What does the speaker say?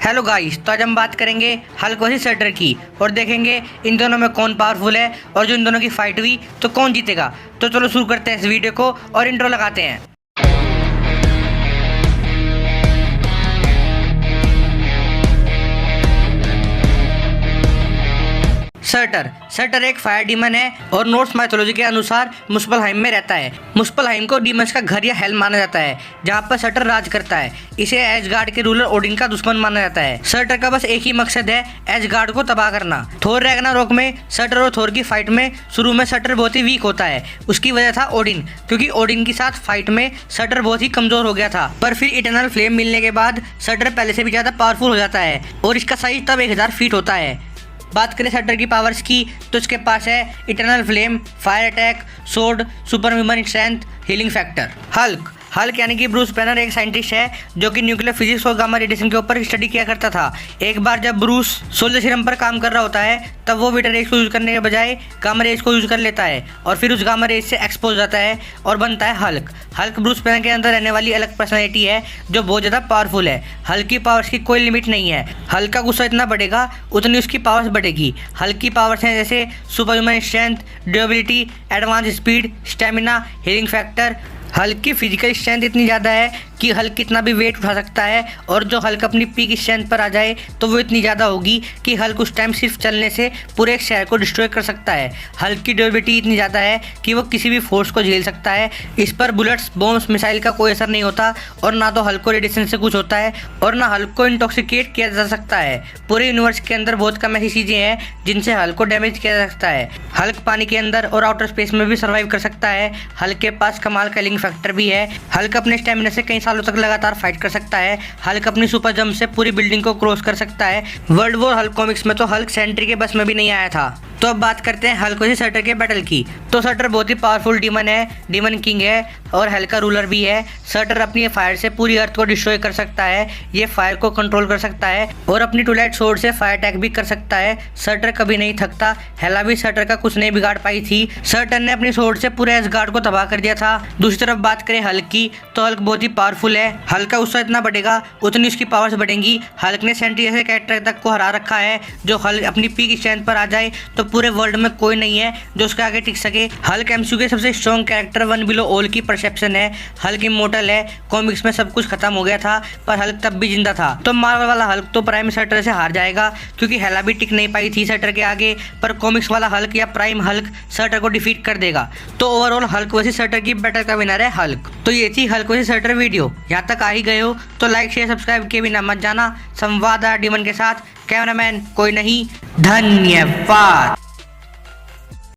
Hello guys, तो आज हम बात करेंगे हल्क वर्सेस शटर की और देखेंगे इन दोनों में कौन पावरफुल है और जो इन दोनों की फाइट हुई तो कौन जीतेगा। तो चलो शुरू करते हैं इस वीडियो को और इंट्रो लगाते हैं। शटर एक फायर डीमन है और नॉर्स माइथोलॉजी के अनुसार मुस्पलहाइम में रहता है। मुस्पलहाइम को डीमंस का घर या हेल माना जाता है, जहाँ पर शटर राज करता है। इसे एसगार्ड के रूलर ओडिन का दुश्मन माना जाता है। शटर का बस एक ही मकसद है, एसगार्ड को तबाह करना। थोर रैग्नारोक में शटर और थोर की फाइट में शुरू में शटर बहुत ही वीक होता है। उसकी वजह था ओडिन, क्योंकि ओडिन के साथ फाइट में शटर बहुत ही कमजोर हो गया था। पर फिर इटर्नल फ्लेम मिलने के बाद शटर पहले से भी ज्यादा पावरफुल हो जाता है और इसका साइज तब 1000 फीट होता है। बात करें शटर की पावर्स की तो इसके पास है eternal flame, fire attack, sword, super human strength, healing factor. Hulk यानी कि ब्रूस बैनर एक साइंटिस्ट है जो कि न्यूक्लियर फिजिक्स और गामा रेडिएशन के ऊपर स्टडी किया करता था। एक बार जब ब्रूस सोलर सीरम पर काम कर रहा होता है तब वो बीटा रेज को यूज करने के बजाय गामा रेज को यूज कर लेता है और फिर उस गामा रेज से एक्सपोज हो जाता है और बनता है हल्क ब्रूस बैनर के अंदर रहने वाली अलग पर्सनैलिटी है जो बहुत ज़्यादा पावरफुल है। हल्क की पावर्स की कोई लिमिट नहीं है। हल्क का गुस्सा इतना बढ़ेगा उतनी उसकी पावर्स बढ़ेगी। हल्क की पावर्स हैं जैसे super human strength, durability, advance speed, stamina, healing factor. Hulk की फिजिकल स्ट्रेंथ इतनी ज़्यादा है कि हल्क कितना भी वेट उठा सकता है और जो हल्क अपनी पीक स्ट्रेंथ पर आ जाए तो वो इतनी ज़्यादा होगी कि हल्क उस टाइम सिर्फ चलने से पूरे एक शहर को डिस्ट्रॉय कर सकता है। हल्क की ड्यूरेबिलिटी इतनी ज़्यादा है कि वो किसी भी फोर्स को झेल सकता है। इस पर बुलेट्स, बॉम्ब्स, मिसाइल का कोई असर नहीं होता और ना तो हल्क को रेडिएशन से कुछ होता है और ना हल्क को इंटॉक्सिकेट किया जा सकता है। पूरे यूनिवर्स के अंदर बहुत कम ऐसी चीज़ें हैं जिनसे हल्क को डैमेज किया जा सकता है। हल्क पानी के अंदर और आउटर स्पेस में भी सर्वाइव कर सकता है। हल्क के पास कमाल का हीलिंग फैक्टर भी है। हल्क अपने स्टेमिना से कई सालों तक लगातार फाइट कर सकता है। हल्क अपनी सुपर जंप से पूरी बिल्डिंग को क्रॉस कर सकता है। वर्ल्ड वॉर हल्क कॉमिक्स में तो हल्क सेंट्री के बस में भी नहीं आया था। तो अब बात करते हैं हल्क वर्सेस शटर के बैटल की। तो शटर बहुत ही पावरफुल डीमन है, डीमन किंग है और हल्क का रूलर भी है। शटर अपनी फायर से पूरी अर्थ को डिस्ट्रॉय कर सकता है। ये फायर को कंट्रोल कर सकता है और अपनी टूलाइट सोर्ड से फायर अटैक भी कर सकता है। शटर कभी नहीं थकता। हेला भी शटर का कुछ नहीं बिगाड़ पाई थी। शटर ने अपनी सोर्ड से पूरे एसगार्ड को तबाह कर दिया था। दूसरी तरफ बात करें हल्क की तो हल्क बहुत ही पावरफुल है। हल्क का गुस्सा इतना बढ़ेगा उतनी उसकी पावर्स बढ़ेंगी। हल्क ने सेंट्री जैसे कैरेक्टर तक को हरा रखा है। जो हल्क अपनी पीक स्ट्रेंथ पर आ जाए तो पूरे वर्ल्ड में कोई नहीं है जो उसके आगे टिक सके। हल्क एमसीयू के सबसे strong character, one below all की परसेप्शन है। हल्क इमोर्टल है। कॉमिक्स में सब कुछ खत्म हो गया था पर हल्क तब भी जिंदा था। तो मार्वल वाला हल्क तो प्राइम शटर से हार जाएगा क्योंकि हेला भी टिक नहीं पाई थी शटर के आगे। पर कॉमिक्स वाला हल्क या प्राइम हल्क शटर को डिफीट कर देगा। तो ओवरऑल हल्क वर्सेस शटर की बैटल का विनर है हल्क। तो ये थी हल्क वर्सेस शटर वीडियो। यहाँ तक आ ही गए हो तो लाइक शेयर सब्सक्राइब किए बिना मत जाना। संवाद डीमन के साथ कैमरामैन कोई नहीं। धन्यवाद।